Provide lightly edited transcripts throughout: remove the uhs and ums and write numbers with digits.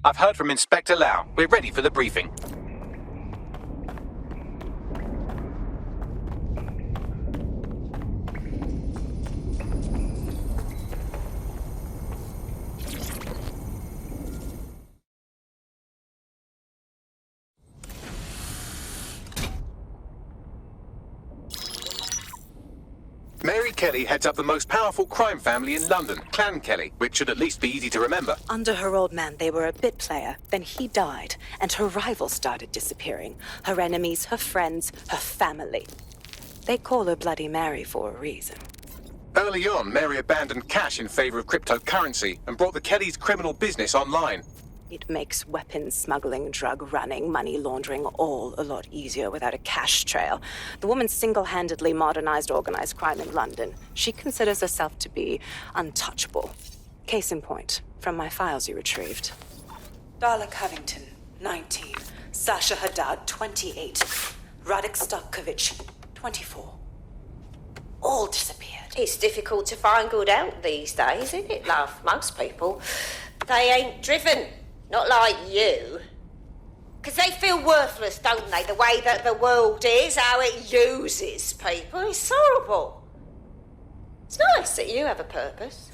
I've heard from Inspector Lau. We're ready for the briefing. Mary Kelley heads up the most powerful crime family in London, Clan Kelley, which should at least be easy to remember. Under her old man, they were a bit player. Then he died, and her rivals started disappearing. Her enemies, her friends, her family. They call her Bloody Mary for a reason. Early on, Mary abandoned cash in favor of cryptocurrency and brought the Kellys' criminal business online. It makes weapons smuggling, drug running, money laundering all a lot easier without a cash trail. The woman single-handedly modernized organized crime in London. She considers herself to be untouchable. Case in point, from my files you retrieved. Darla Covington, 19. Sasha Haddad, 28. Radek Stokovich, 24. All disappeared. It's difficult to find good help these days, isn't it, love? Most people, they ain't driven. Not like you. Because they feel worthless, don't they? The way that the world is, how it uses people. It's horrible. It's nice that you have a purpose.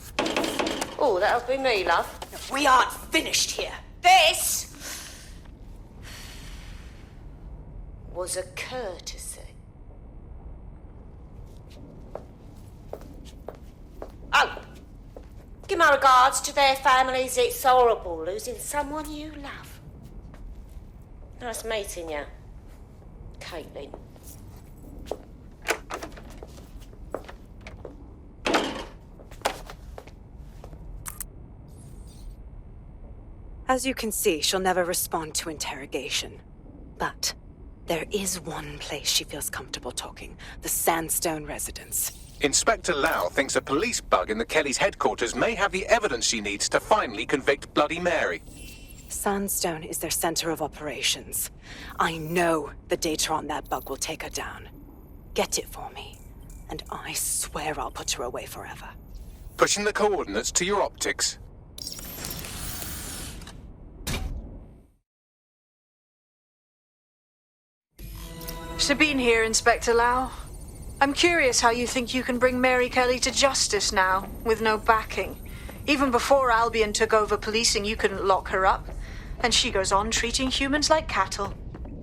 Oh, that'll be me, love. We aren't finished here. This was a courtesy. Oh. Give my regards to their families. It's horrible losing someone you love. Nice meeting you, Caitlin. As you can see, she'll never respond to interrogation. But there is one place she feels comfortable talking, the Sandstone residence. Inspector Lau thinks a police bug in the Kellys' headquarters may have the evidence she needs to finally convict Bloody Mary. Sandstone is their center of operations. I know the data on that bug will take her down. Get it for me, and I swear I'll put her away forever. Pushing the coordinates to your optics. Sabine here, Inspector Lau. I'm curious how you think you can bring Mary Kelley to justice now, with no backing. Even before Albion took over policing, you couldn't lock her up. And she goes on treating humans like cattle.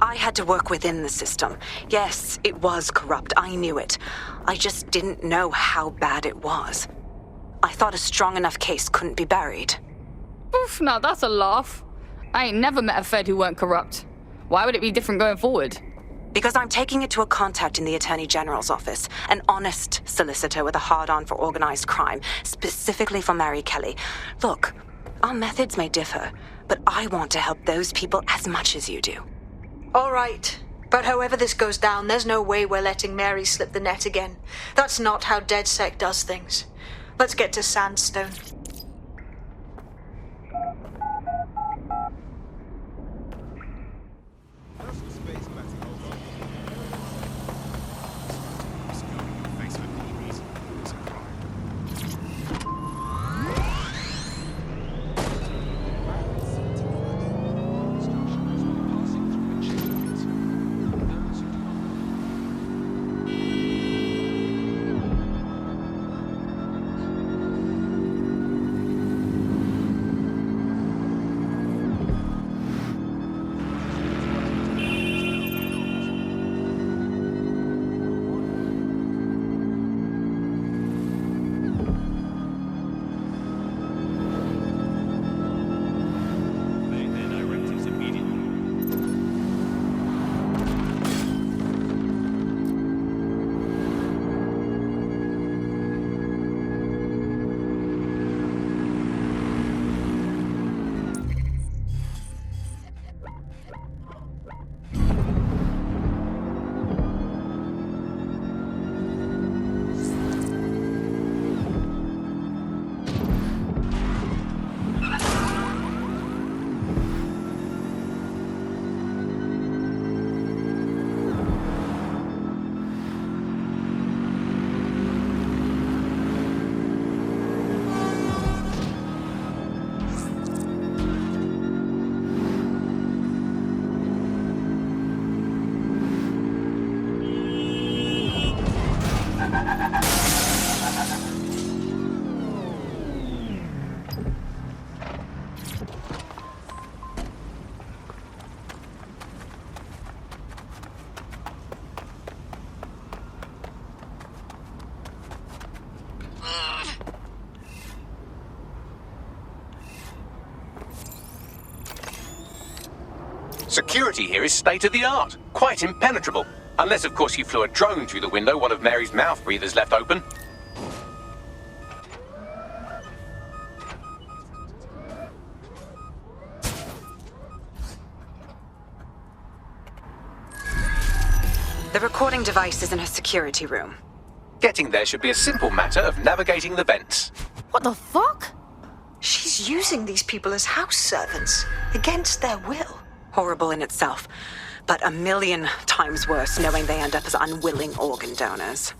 I had to work within the system. Yes, it was corrupt. I knew it. I just didn't know how bad it was. I thought a strong enough case couldn't be buried. Oof, now that's a laugh. I ain't never met a Fed who weren't corrupt. Why would it be different going forward? Because I'm taking it to a contact in the Attorney General's office, an honest solicitor with a hard-on for organized crime, specifically for Mary Kelley. Look, our methods may differ, but I want to help those people as much as you do. All right. But however this goes down, there's no way we're letting Mary slip the net again. That's not how DedSec does things. Let's get to Sandstone. Security here is state-of-the-art, quite impenetrable. Unless, of course, you flew a drone through the window one of Mary's mouth breathers left open. The recording device is in her security room. Getting there should be a simple matter of navigating the vents. What the fuck? She's using these people as house servants, against their will. Horrible in itself, but a million times worse knowing they end up as unwilling organ donors.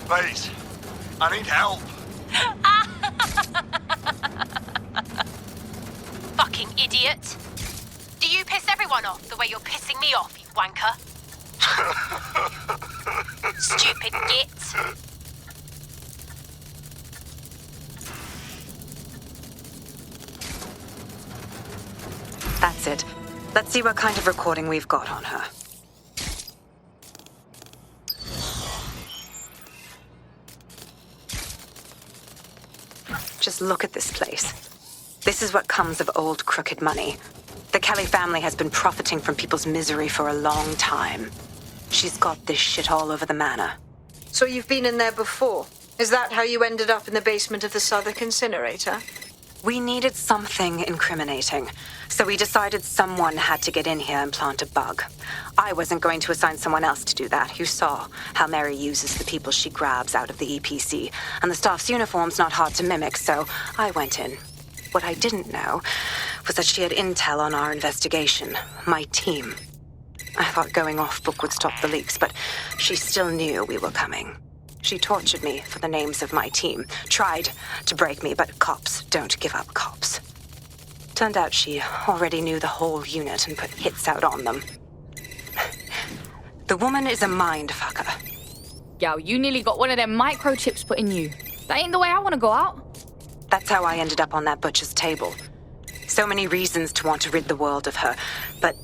Please, I need help. Fucking idiot. Do you piss everyone off the way you're pissing me off, you wanker? Stupid git. That's it. Let's see what kind of recording we've got on her. Just look at this place. This is what comes of old crooked money. The Kelley family has been profiting from people's misery for a long time. She's got this shit all over the manor. So you've been in there before? Is that how you ended up in the basement of the Southwark incinerator? We needed something incriminating, so we decided someone had to get in here and plant a bug. I wasn't going to assign someone else to do that. You saw how Mary uses the people she grabs out of the EPC, and the staff's uniform's not hard to mimic, so I went in. What I didn't know was that she had intel on our investigation, my team. I thought going off book would stop the leaks, but she still knew we were coming. She tortured me for the names of my team, tried to break me, but cops don't give up cops. Turned out she already knew the whole unit and put hits out on them. The woman is a mind fucker. Yo, you nearly got one of them microchips put in you. That ain't the way I want to go out. That's how I ended up on that butcher's table. So many reasons to want to rid the world of her, but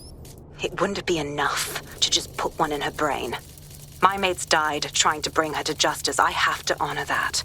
it wouldn't be enough to just put one in her brain. My mates died trying to bring her to justice. I have to honor that.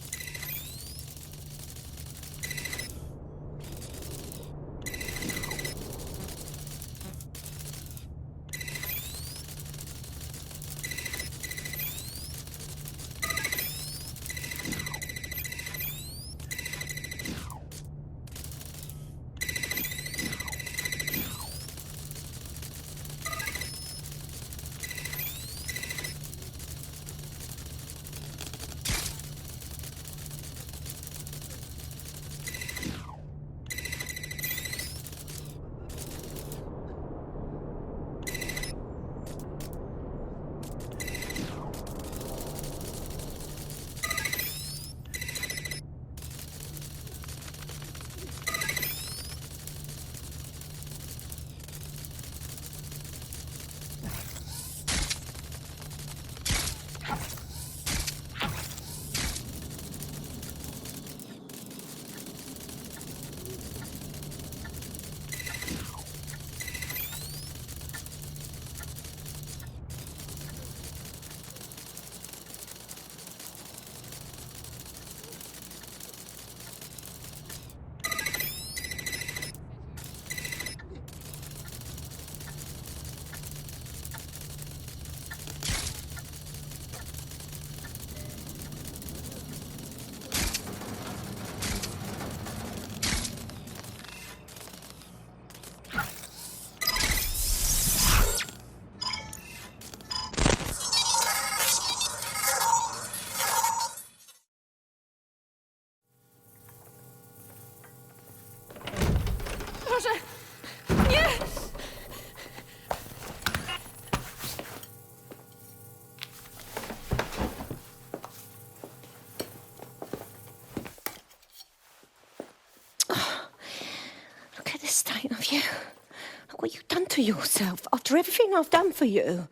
to yourself after everything I've done for you?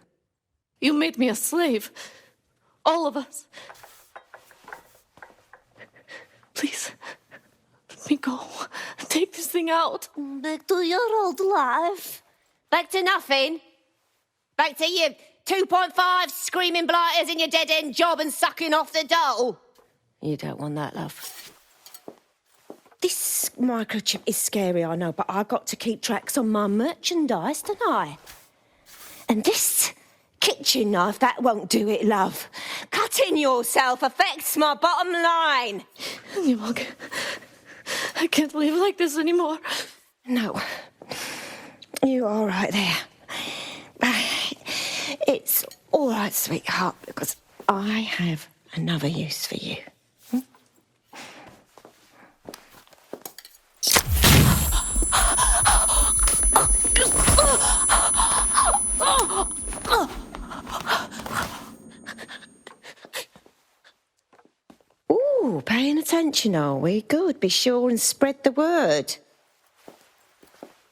You made me a slave. All of us. Please, let me go. Take this thing out. Back to your old life. Back to nothing. Back to you 2.5 screaming blighters in your dead-end job and sucking off the dole. You don't want that, love. This microchip is scary, I know, but I got to keep tracks on my merchandise, don't I? And this kitchen knife, that won't do it, love. Cutting yourself affects my bottom line. I can't live like this anymore. No. You're all right there. It's all right, sweetheart, because I have another use for you. Ooh, paying attention, are we? Good. Be sure and spread the word.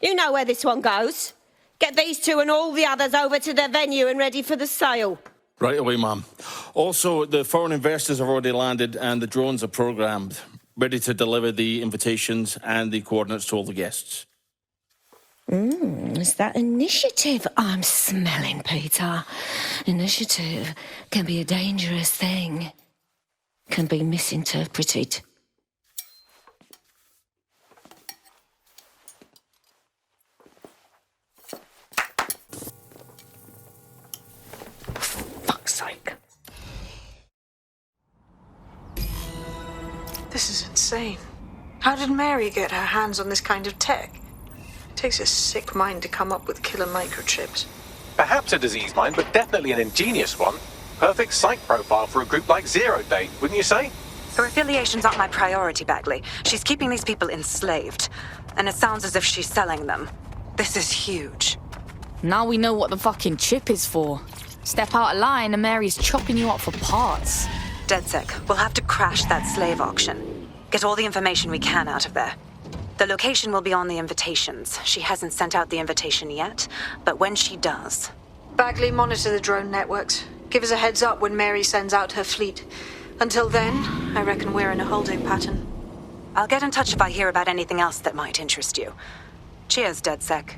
You know where this one goes. Get these two and all the others over to the venue and ready for the sale. Right away, ma'am. Also, the foreign investors have already landed and the drones are programmed, ready to deliver the invitations and the coordinates to all the guests. Is that initiative I'm smelling, Peter? Initiative can be a dangerous thing. Can be misinterpreted. Fuck's sake. This is insane. How did Mary get her hands on this kind of tech? It takes a sick mind to come up with killer microchips. Perhaps a disease mind, but definitely an ingenious one. Perfect site profile for a group like Zero Day, wouldn't you say? Her affiliations aren't my priority, Bagley. She's keeping these people enslaved. And it sounds as if she's selling them. This is huge. Now we know what the fucking chip is for. Step out of line and Mary's chopping you up for parts. DedSec, we'll have to crash that slave auction. Get all the information we can out of there. The location will be on the invitations. She hasn't sent out the invitation yet, but when she does... Bagley, monitor the drone networks. Give us a heads up when Mary sends out her fleet. Until then, I reckon we're in a holding pattern. I'll get in touch if I hear about anything else that might interest you. Cheers, DedSec.